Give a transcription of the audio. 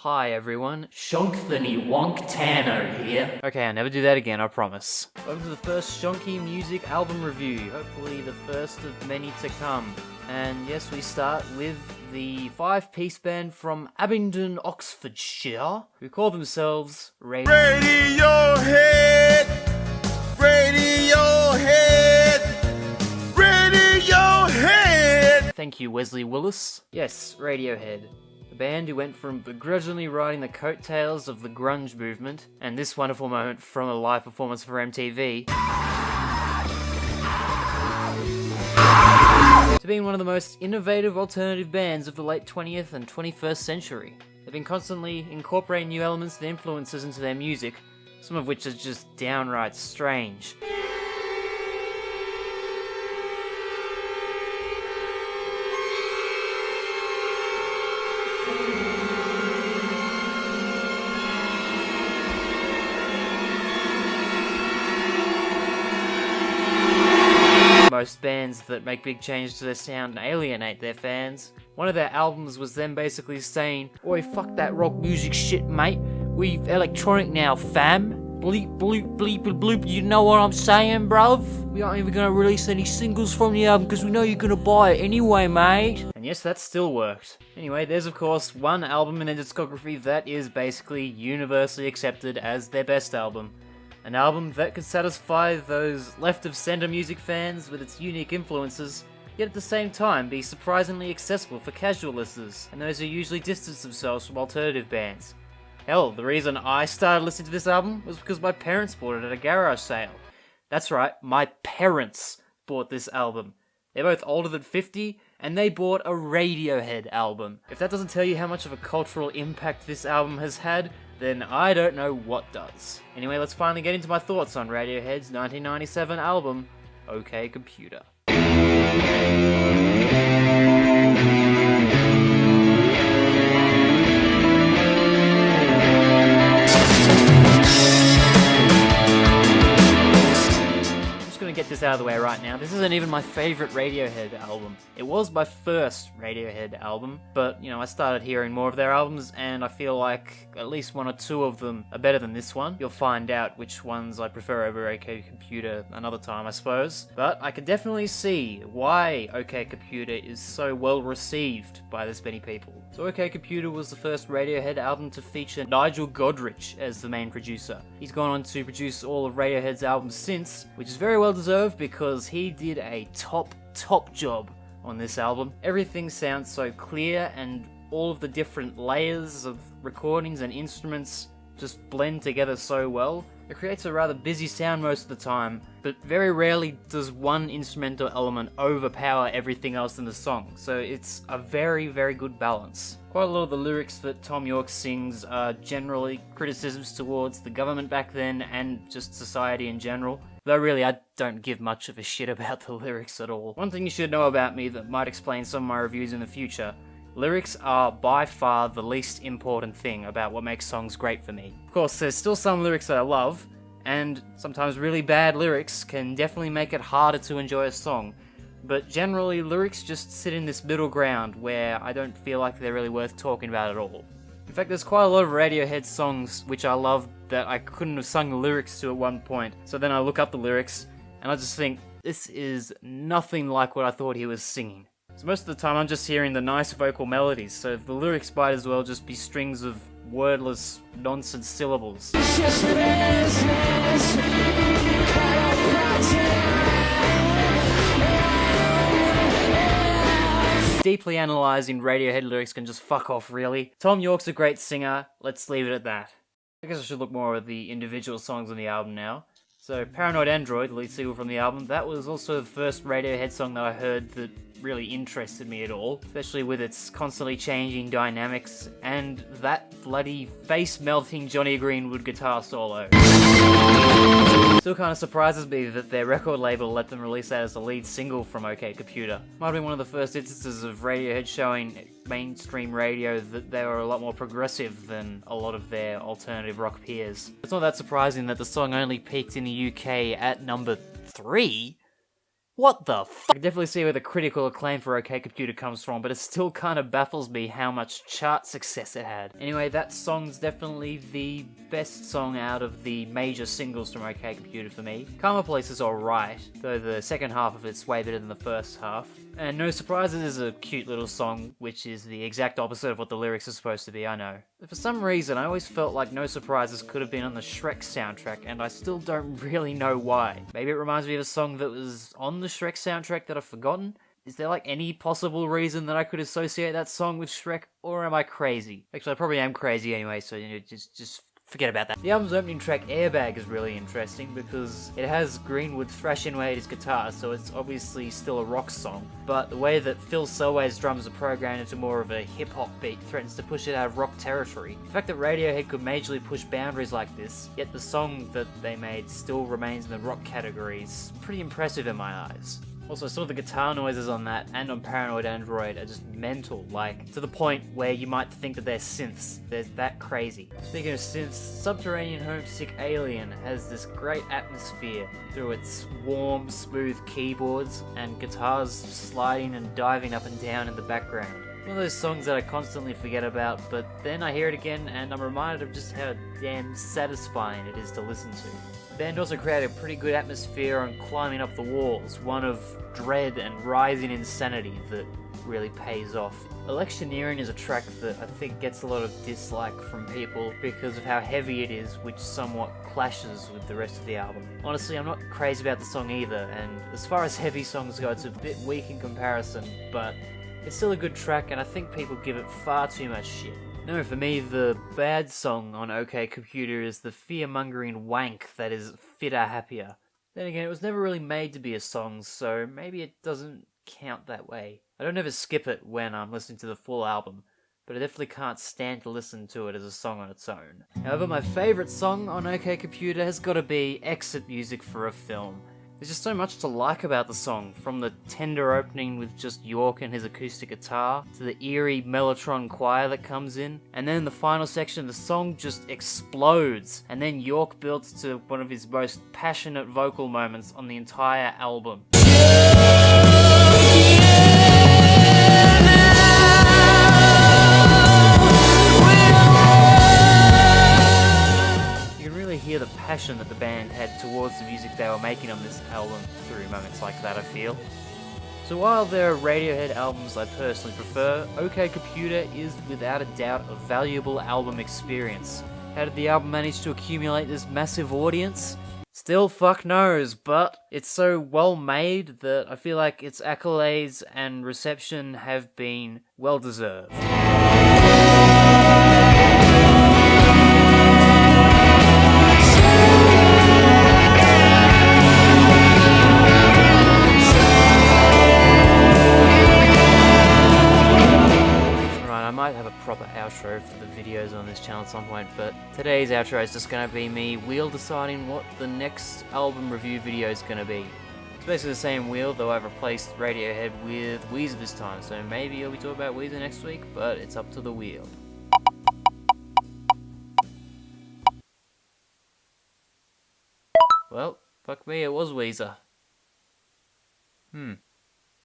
Hi everyone, Shonktony Wonk Tanner here. Okay, I'll never do that again, I promise. Welcome to the first Shonky Music album review, hopefully the first of many to come. And yes, we start with the 5-piece band from Abingdon, Oxfordshire, who call themselves Radiohead! Radiohead! Radiohead! Thank you, Wesley Willis. Yes, Radiohead. The band who went from begrudgingly riding the coattails of the grunge movement, and this wonderful moment from a live performance for MTV, to being one of the most innovative alternative bands of the late 20th and 21st century. They've been constantly incorporating new elements and influences into their music, some of which are just downright strange. Most bands that make big changes to their sound alienate their fans. One of their albums was them basically saying, "Oi, fuck that rock music shit, mate. We electronic now, fam. Bleep, bloop, bleep, bloop. You know what I'm saying, bruv? We aren't even gonna release any singles from the album because we know you're gonna buy it anyway, mate." And yes, that still worked. Anyway, there's of course one album in their discography that is basically universally accepted as their best album. An album that could satisfy those left-of-center music fans with its unique influences, yet at the same time be surprisingly accessible for casual listeners, and those who usually distance themselves from alternative bands. Hell, the reason I started listening to this album was because my parents bought it at a garage sale. That's right, my parents bought this album. They're both older than 50, and they bought a Radiohead album. If that doesn't tell you how much of a cultural impact this album has had, then I don't know what does. Anyway, let's finally get into my thoughts on Radiohead's 1997 album, OK Computer. Get this out of the way right now. This isn't even my favourite Radiohead album. It was my first Radiohead album, but, I started hearing more of their albums, and I feel like at least one or two of them are better than this one. You'll find out which ones I prefer over OK Computer another time, I suppose. But I can definitely see why OK Computer is so well received by this many people. So OK Computer was the first Radiohead album to feature Nigel Godrich as the main producer. He's gone on to produce all of Radiohead's albums since, which is very well deserved because he did a top job on this album. Everything sounds so clear, and all of the different layers of recordings and instruments just blend together so well. It creates a rather busy sound most of the time, but very rarely does one instrumental element overpower everything else in the song, so it's a very, very good balance. Quite a lot of the lyrics that Tom York sings are generally criticisms towards the government back then and just society in general, though really I don't give much of a shit about the lyrics at all. One thing you should know about me that might explain some of my reviews in the future: lyrics are by far the least important thing about what makes songs great for me. Of course, there's still some lyrics that I love, and sometimes really bad lyrics can definitely make it harder to enjoy a song, but generally lyrics just sit in this middle ground where I don't feel like they're really worth talking about at all. In fact, there's quite a lot of Radiohead songs which I love that I couldn't have sung the lyrics to at one point, so then I look up the lyrics, and I just think, this is nothing like what I thought he was singing. So most of the time I'm just hearing the nice vocal melodies, so the lyrics might as well just be strings of wordless nonsense syllables. It's just business. Deeply analysing Radiohead lyrics can just fuck off, really. Tom York's a great singer, let's leave it at that. I guess I should look more at the individual songs on the album now. So, Paranoid Android, the lead single from the album, that was also the first Radiohead song that I heard that really interested me at all, especially with its constantly changing dynamics and that bloody face-melting Johnny Greenwood guitar solo. Still kind of surprises me that their record label let them release that as the lead single from OK Computer. Might have been one of the first instances of Radiohead showing mainstream radio that they were a lot more progressive than a lot of their alternative rock peers. It's not that surprising that the song only peaked in the UK at number 3. What the fuck? I can definitely see where the critical acclaim for OK Computer comes from, but it still kind of baffles me how much chart success it had. Anyway, that song's definitely the best song out of the major singles from OK Computer for me. Karma Police is alright, though the second half of it's way better than the first half. And No Surprises is a cute little song, which is the exact opposite of what the lyrics are supposed to be, I know. But for some reason, I always felt like No Surprises could have been on the Shrek soundtrack, and I still don't really know why. Maybe it reminds me of a song that was on the Shrek soundtrack that I've forgotten? Is there like any possible reason that I could associate that song with Shrek, or am I crazy? Actually, I probably am crazy anyway, so just forget about that. The album's opening track, Airbag, is really interesting because it has Greenwood thrashing away at his guitar, so it's obviously still a rock song, but the way that Phil Selway's drums are programmed into more of a hip-hop beat threatens to push it out of rock territory. The fact that Radiohead could majorly push boundaries like this, yet the song that they made still remains in the rock category, is pretty impressive in my eyes. Also, some of the guitar noises on that and on Paranoid Android are just mental, like, to the point where you might think that they're synths. They're that crazy. Speaking of synths, Subterranean Homesick Alien has this great atmosphere through its warm, smooth keyboards and guitars sliding and diving up and down in the background. One of those songs that I constantly forget about, but then I hear it again and I'm reminded of just how damn satisfying it is to listen to. The band also created a pretty good atmosphere on Climbing Up the Walls, one of dread and rising insanity that really pays off. Electioneering is a track that I think gets a lot of dislike from people because of how heavy it is, which somewhat clashes with the rest of the album. Honestly, I'm not crazy about the song either, and as far as heavy songs go, it's a bit weak in comparison, but it's still a good track and I think people give it far too much shit. No, for me, the bad song on OK Computer is the fear-mongering wank that is Fitter Happier. Then again, it was never really made to be a song, so maybe it doesn't count that way. I don't ever skip it when I'm listening to the full album, but I definitely can't stand to listen to it as a song on its own. However, my favourite song on OK Computer has got to be exit music for a film. There's just so much to like about the song, from the tender opening with just York and his acoustic guitar, to the eerie Mellotron choir that comes in, and then in the final section the song just explodes, and then York builds to one of his most passionate vocal moments on the entire album. Hear the passion that the band had towards the music they were making on this album through moments like that, I feel. So while there are Radiohead albums I personally prefer, OK Computer is without a doubt a valuable album experience. How did the album manage to accumulate this massive audience? Still fuck knows, but it's so well made that I feel like its accolades and reception have been well deserved. I might have a proper outro for the videos on this channel at some point, but today's outro is just going to be me wheel deciding what the next album review video is going to be. It's basically the same wheel, though I've replaced Radiohead with Weezer this time, so maybe I'll be talking about Weezer next week, but it's up to the wheel. Well, fuck me, it was Weezer.